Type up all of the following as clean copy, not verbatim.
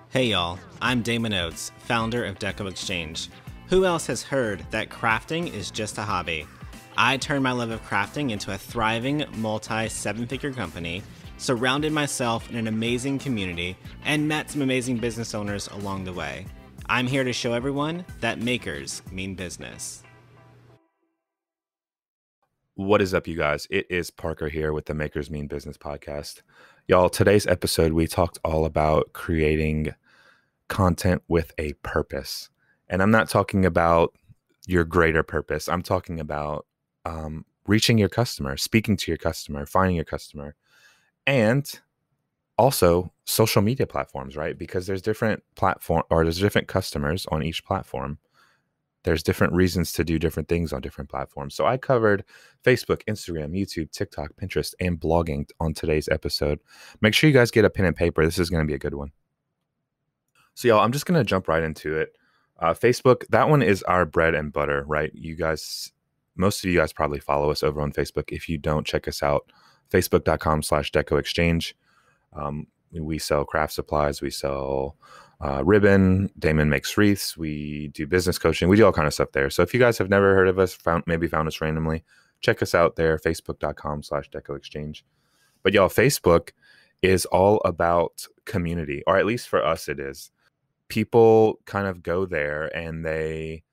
Hey y'all, I'm Damon Oates, founder of DecoExchange. Who else has heard that crafting is just a hobby? I turned my love of crafting into a thriving multi-seven-figure company, surrounded myself in an amazing community, and met some amazing business owners along the way. I'm here to show everyone that makers mean business. What is up, you guys? It is Parker here with the Makers Mean Business podcast. Y'all, today's episode, we talked all about creating content with a purpose. And I'm not talking about your greater purpose. I'm talking about reaching your customer, speaking to your customer, finding your customer, and also social media platforms, right? Because there's different there's different customers on each platform. There's different reasons to do different things on different platforms. So I covered Facebook, Instagram, YouTube, TikTok, Pinterest, and blogging on today's episode. Make sure you guys get a pen and paper. This is going to be a good one. So y'all, I'm just going to jump right into it. Facebook, that one is our bread and butter, right? You guys, most of you guys probably follow us over on Facebook. If you don't, check us out, facebook.com/DecoExchange. We sell craft supplies. We sell ribbon. Damon makes wreaths. We do business coaching. We do all kind of stuff there. So if you guys have never heard of us, maybe found us randomly, check us out there, facebook.com/DecoExchange. But y'all, Facebook is all about community, or at least for us, it is. People kind of go there and they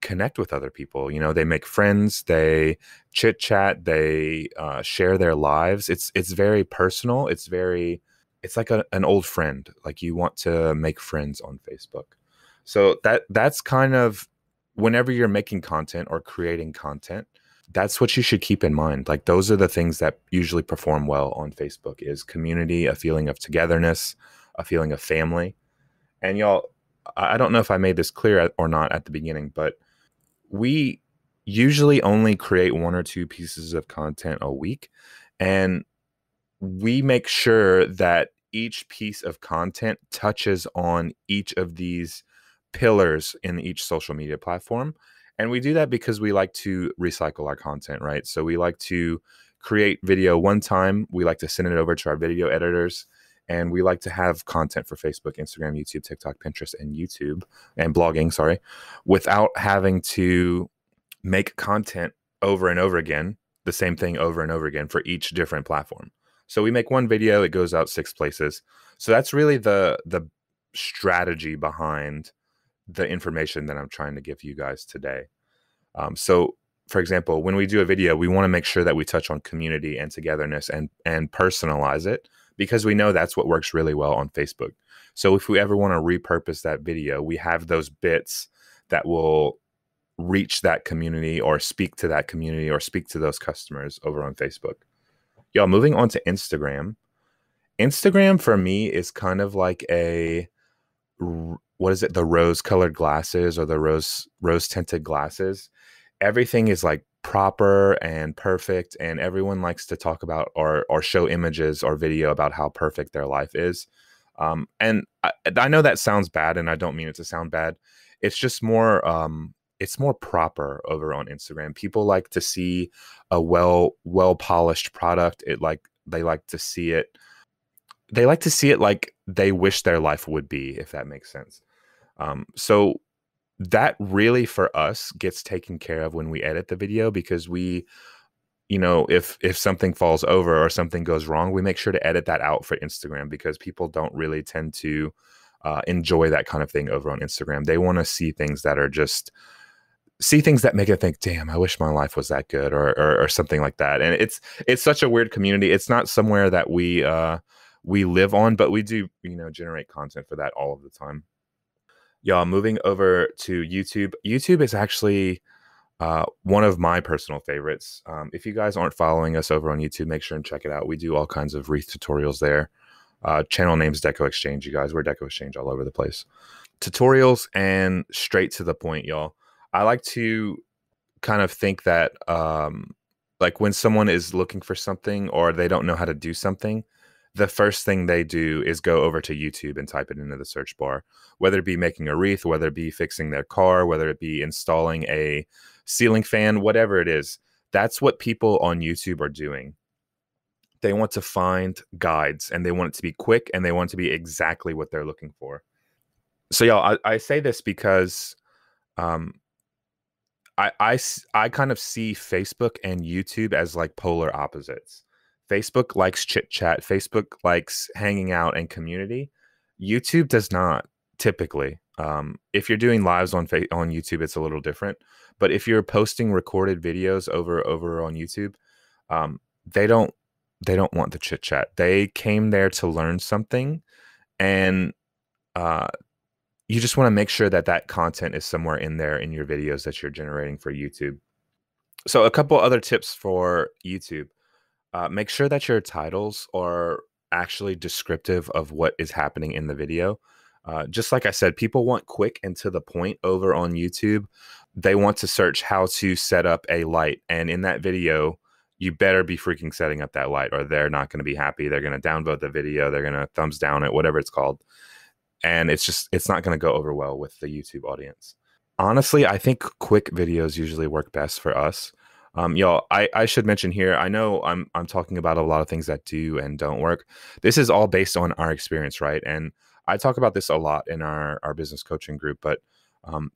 connect with other people. You know, they make friends, they chit chat, they share their lives. It's very personal. It's like an old friend. Like, you want to make friends on Facebook. So that's kind of, whenever you're making content or creating content, that's what you should keep in mind. Like, those are the things that usually perform well on Facebook: is community, a feeling of togetherness, a feeling of family. And y'all, I don't know if I made this clear or not at the beginning, but we usually only create 1 or 2 pieces of content a week. And we make sure that each piece of content touches on each of these pillars in each social media platform. And we do that because we like to recycle our content, right? So we like to create video one time. We like to send it over to our video editors. And we like to have content for Facebook, Instagram, YouTube, TikTok, Pinterest, and YouTube, and blogging, without having to make content over and over again, the same thing over and over again for each different platform. So we make one video, it goes out 6 places. So that's really the strategy behind the information that I'm trying to give you guys today. So for example, when we do a video, we want to make sure that we touch on community and togetherness and personalize it, because we know that's what works really well on Facebook. So if we ever want to repurpose that video, we have those bits that will reach that community or speak to that community or speak to those customers over on Facebook. Y'all, moving on to Instagram. Instagram for me is kind of like the rose-colored glasses, or the rose-tinted glasses. Everything is like proper and perfect, and everyone likes to talk about or show images or video about how perfect their life is. And I know that sounds bad, and I don't mean it to sound bad. It's just more it's more proper over on Instagram. People like to see a well polished product. They like to see it like they wish their life would be, if that makes sense. So that really, for us, gets taken care of when we edit the video, because we, if something falls over or something goes wrong, we make sure to edit that out for Instagram, because people don't really tend to enjoy that kind of thing over on Instagram. They want to see things that make it think, damn, I wish my life was that good, or something like that. And it's such a weird community. It's not somewhere that we live on, but we do, generate content for that all of the time. Y'all, moving over to YouTube. YouTube is actually one of my personal favorites. If you guys aren't following us over on YouTube, make sure and check it out. We do all kinds of wreath tutorials there. Channel name's DecoExchange, you guys. We're DecoExchange all over the place. Tutorials and straight to the point, y'all. I like to kind of think that like, when someone is looking for something or they don't know how to do something, the first thing they do is go over to YouTube and type it into the search bar, whether it be making a wreath, whether it be fixing their car, whether it be installing a ceiling fan, whatever it is. That's what people on YouTube are doing. They want to find guides, and they want it to be quick, and they want it to be exactly what they're looking for. So y'all, I say this because um, I kind of see Facebook and YouTube as like polar opposites. Facebook likes chit chat. Facebook likes hanging out and community. YouTube does not typically. If you're doing lives on YouTube, it's a little different. But if you're posting recorded videos over on YouTube, um, they don't they don't want the chit chat. They came there to learn something, and uh, you just want to make sure that that content is somewhere in there in your videos that you're generating for YouTube. So a couple other tips for YouTube. Make sure that your titles are actually descriptive of what is happening in the video. Just like I said, people want quick and to the point over on YouTube. They want to search how to set up a light. And in that video, you better be freaking setting up that light or they're not going to be happy. They're going to downvote the video. They're going to thumbs down it, whatever it's called. And it's not going to go over well with the YouTube audience. Honestly, I think quick videos usually work best for us. Y'all, I should mention here, I know I'm talking about a lot of things that do and don't work. This is all based on our experience, right? And I talk about this a lot in our business coaching group, but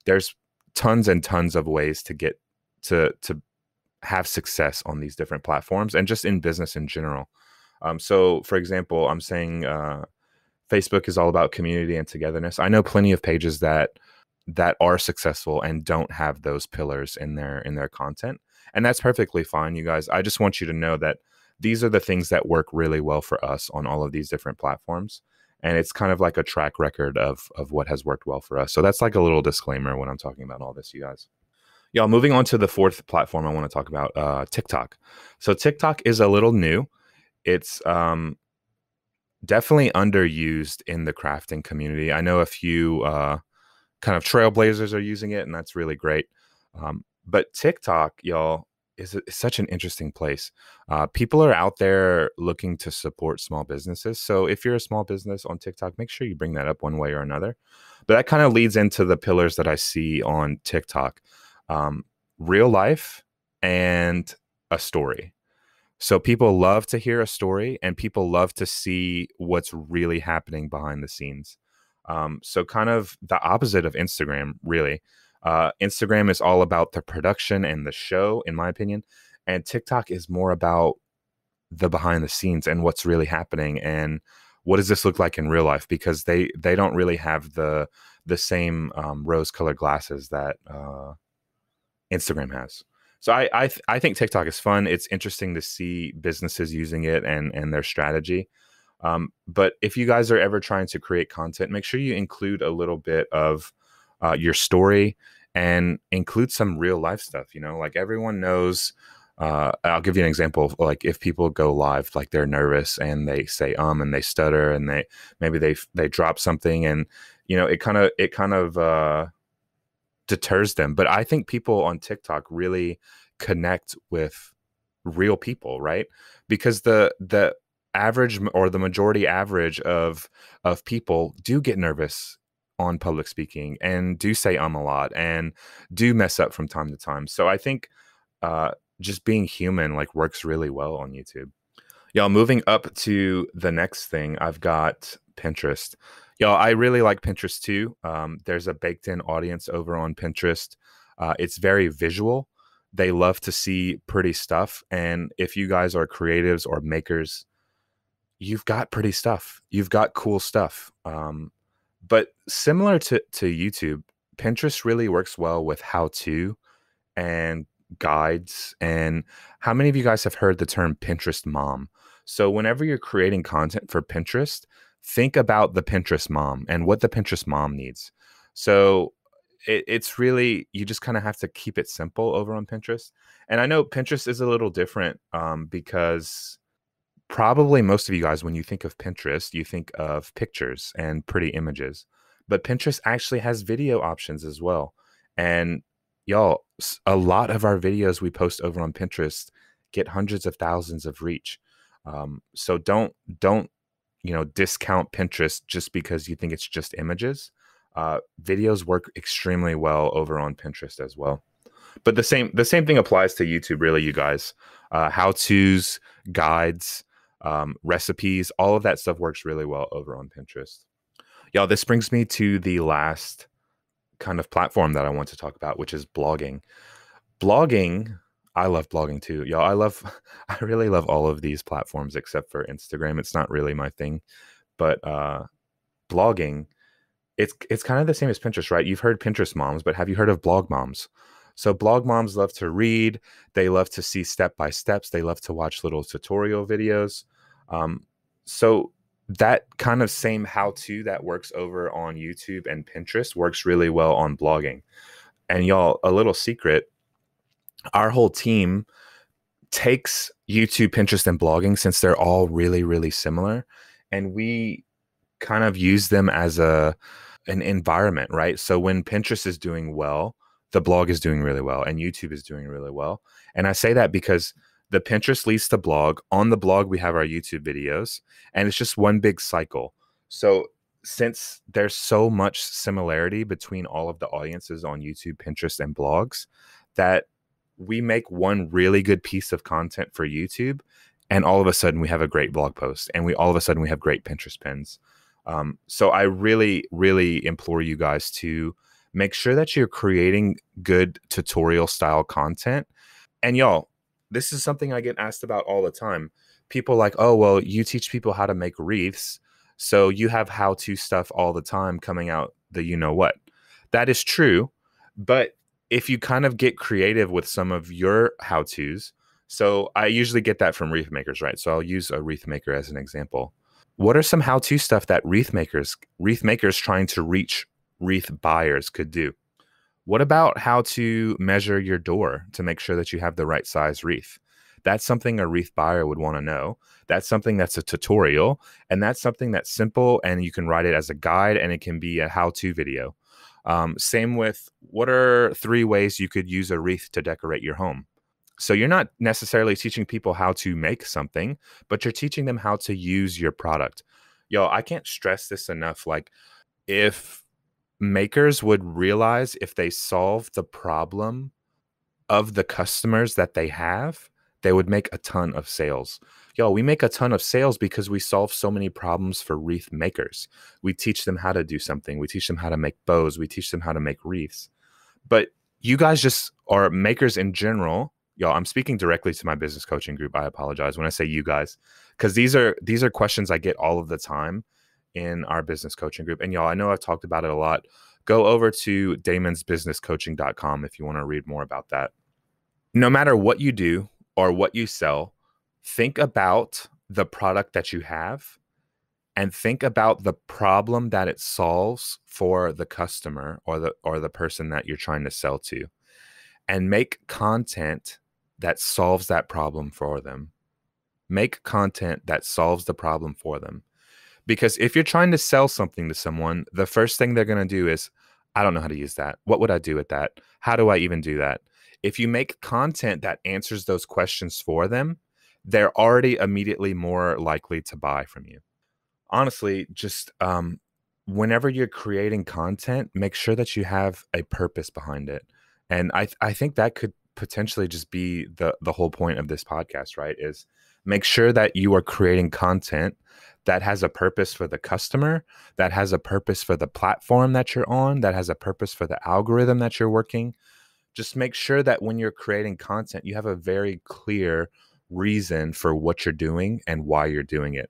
there's tons and tons of ways to get to have success on these different platforms and just in business in general. So for example, I'm saying Facebook is all about community and togetherness. I know plenty of pages that are successful and don't have those pillars in their content, and that's perfectly fine, you guys. I just want you to know that these are the things that work really well for us on all of these different platforms, and it's kind of like a track record of what has worked well for us. So that's like a little disclaimer when I'm talking about all this, you guys. Y'all, moving on to the fourth platform I want to talk about, TikTok. So TikTok is a little new. It's definitely underused in the crafting community. I know a few kind of trailblazers are using it, and that's really great. But TikTok, y'all, is such an interesting place. People are out there looking to support small businesses. So if you're a small business on TikTok, make sure you bring that up one way or another. But that kind of leads into the pillars that I see on TikTok: real life and a story. So people love to hear a story and people love to see what's really happening behind the scenes. So kind of the opposite of Instagram, really. Instagram is all about the production and the show, in my opinion. And TikTok is more about the behind the scenes and what's really happening and what does this look like in real life, because they don't really have the same rose colored glasses that Instagram has. So I think TikTok is fun. It's interesting to see businesses using it and their strategy. But if you guys are ever trying to create content, make sure you include a little bit of your story and include some real life stuff. You know, like everyone knows. I'll give you an example of, like, if people go live, like they're nervous and they say and they stutter and they drop something, and you know it kind of deters them. But I think people on TikTok really connect with real people, right? Because the average or the majority average of people do get nervous on public speaking and do say a lot and do mess up from time to time. So I think just being human like works really well on YouTube. Y'all, moving up to the next thing, I've got Pinterest. Y'all, I really like Pinterest too. There's a baked in audience over on Pinterest. It's very visual. They love to see pretty stuff. And if you guys are creatives or makers, you've got pretty stuff. You've got cool stuff. But similar to YouTube, Pinterest really works well with how to and guides. And how many of you guys have heard the term Pinterest mom? So whenever you're creating content for Pinterest, think about the Pinterest mom and what the Pinterest mom needs. So it's really, you just kind of have to keep it simple over on Pinterest. And I know Pinterest is a little different because probably most of you guys, when you think of Pinterest, you think of pictures and pretty images. But Pinterest actually has video options as well. And y'all, a lot of our videos we post over on Pinterest get hundreds of thousands of reach. So don't discount Pinterest just because you think it's just images. Videos work extremely well over on Pinterest as well. But the same thing applies to YouTube, really, you guys. How-tos, guides, recipes, all of that stuff works really well over on Pinterest. Y'all, this brings me to the last kind of platform that I want to talk about, which is blogging. Blogging, I love blogging too. Y'all, I really love all of these platforms except for Instagram. It's not really my thing, but blogging, it's kind of the same as Pinterest, right? You've heard Pinterest moms, but have you heard of blog moms? So blog moms love to read. They love to see step by steps. They love to watch little tutorial videos. So that kind of same how-to that works over on YouTube and Pinterest works really well on blogging. And y'all, a little secret, our whole team takes YouTube, Pinterest, and blogging, since they're all really, really similar, and we kind of use them as an environment, right? So when Pinterest is doing well, the blog is doing really well, and YouTube is doing really well. And I say that because the Pinterest leads the blog. On the blog, we have our YouTube videos, and it's just one big cycle. So since there's so much similarity between all of the audiences on YouTube, Pinterest, and blogs, that we make one really good piece of content for YouTube, and all of a sudden we have a great blog post, and all of a sudden we have great Pinterest pins. So I really, really implore you guys to make sure that you're creating good tutorial style content. And y'all, this is something I get asked about all the time. People like, oh, well, you teach people how to make wreaths, so you have how-to stuff all the time coming out the you know what. That is true, but if you kind of get creative with some of your how-tos, so I usually get that from wreath makers, right? So I'll use a wreath maker as an example. What are some how-to stuff that wreath makers trying to reach wreath buyers could do? What about how to measure your door to make sure that you have the right size wreath? That's something a wreath buyer would want to know. That's something that's a tutorial, and that's something that's simple, and you can write it as a guide, and it can be a how-to video. Same with, what are 3 ways you could use a wreath to decorate your home? So you're not necessarily teaching people how to make something, but you're teaching them how to use your product. Yo, I can't stress this enough. Like, if makers would realize, if they solve the problem of the customers that they have, they would make a ton of sales. Yo, we make a ton of sales because we solve so many problems for wreath makers. We teach them how to do something. We teach them how to make bows. We teach them how to make wreaths. But you guys just are makers in general. Y'all, I'm speaking directly to my business coaching group. I apologize when I say you guys, because these are questions I get all of the time in our business coaching group. And y'all, I know I've talked about it a lot. Go over to damonsbusinesscoaching.com if you want to read more about that. No matter what you do or what you sell, think about the product that you have, and think about the problem that it solves for the customer or the person that you're trying to sell to, and make content that solves that problem for them. Make content that solves the problem for them. Because if you're trying to sell something to someone, the first thing they're going to do is, I don't know how to use that. What would I do with that? How do I even do that? If you make content that answers those questions for them, they're already immediately more likely to buy from you. Honestly, just whenever you're creating content, make sure that you have a purpose behind it. And I think that could potentially just be the whole point of this podcast, right? Is make sure that you are creating content that has a purpose for the customer, that has a purpose for the platform that you're on, that has a purpose for the algorithm that you're working. Just make sure that when you're creating content, you have a very clear reason for what you're doing and why you're doing it.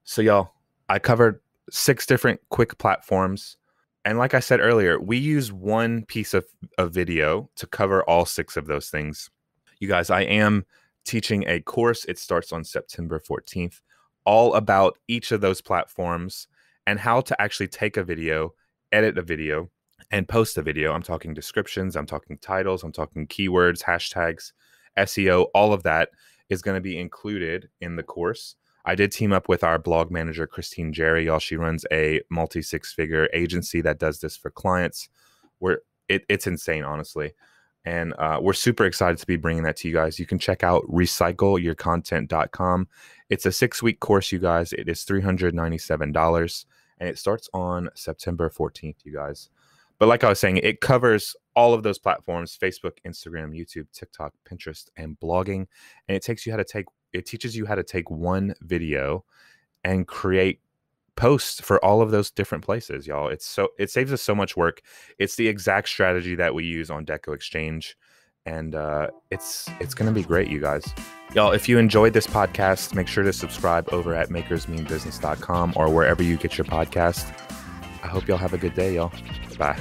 So y'all, I covered 6 different quick platforms. And like I said earlier, we use one piece of video to cover all 6 of those things. You guys, I am teaching a course. It starts on September 14th, all about each of those platforms and how to actually take a video, edit a video, and post a video. I'm talking descriptions, I'm talking titles, I'm talking keywords, hashtags, SEO, all of that is going to be included in the course. I did team up with our blog manager, Christine Jerry. Y'all, she runs a multi-6-figure agency that does this for clients. It's insane, honestly. And we're super excited to be bringing that to you guys. You can check out recycleyourcontent.com. It's a 6-week course, you guys. It is $397, and it starts on September 14th, you guys. But like I was saying, it covers all of those platforms: Facebook, Instagram, YouTube, TikTok, Pinterest, and blogging. And it teaches you how to take one video and create post for all of those different places, y'all. It saves us so much work. It's the exact strategy that we use on DecoExchange, and it's going to be great, you guys. Y'all, if you enjoyed this podcast, make sure to subscribe over at makersmeanbusiness.com or wherever you get your podcast. I hope y'all have a good day, y'all. Bye.